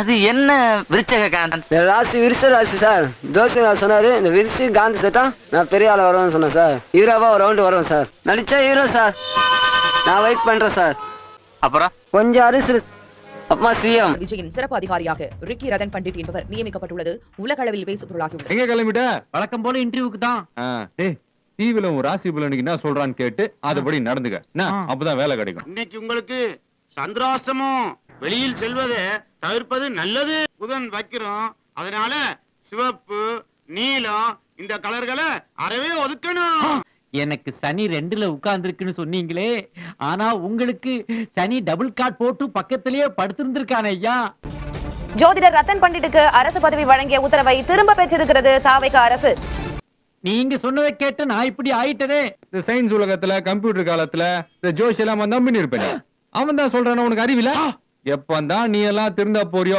அது என்ன விருச்சக காந்தன்? ராசி விரிச ராசி சார். ஜோசியர் சொன்னாரு இந்த விரிசி காந்தி சேர்த்தா நான் பெரிய ஆள வருவேன்னு சொன்னேன் சார். ஹீரோவா ஒரு ரவுண்டு வருவேன் சார். நடிச்சா ஹீரோ சார். நான் வெயிட் பண்றேன் சார். அப்புறம் கொஞ்சம் அரிசி அப்பா சிஎம். விஜயின் சிறப்பு அதிகாரியாக ரிக்கி ரதன் பண்டிட் என்பவர் நியமிக்கப்பட்டுள்ளது உலகளவில் பேசு பொருளாகியுள்ளது. எங்க கிளம்பிட்ட? வழக்கம் போல இன்டர்வியூக்கு தான். டிவில உன் ராசி புலனுக்கு என்ன சொல்றான்னு கேட்டு அதுபடி நடந்துக்க. அப்பதான் வேலை கிடைக்கும். இன்னைக்கு உங்களுக்கு சந்திராஷ்டமம், வெளியில் செல்வதை தவிர்ப்பது நல்லது. புதன் வைக்கிறோம், அதனால சிவப்பு நீலம் இந்த கலர்களை அறவே ஒதுக்கணும். எனக்கு சனி 2ல உட்கார்ந்துருக்குன்னு சொன்னீங்களே, ஆனா உங்களுக்கு சனி டபுள் கார்ட் போட்டு பக்கத்திலேயே படுத்திருந்திருக்கான ஐயா. ஜோதிடர் ரத்தன் பண்டிட்டுக்கு அரசு பதவி வழங்கிய உத்தரவை திரும்ப பெற்றிருக்கிறது தாவேக அரசு. நீங்க சொன்னதை கேட்டு நான் இப்படி ஆயிட்டனே. இந்த சயின்ஸ் உலகத்துல கம்ப்யூட்டர் காலத்துல இந்த ஜோஷ் எல்லாம் நம்பி இருப்பேன். அவன் தான் சொல்றான உனக்கு அறிவில. எப்பந்தான் நீ எல்லாம் திருந்தா போறியோ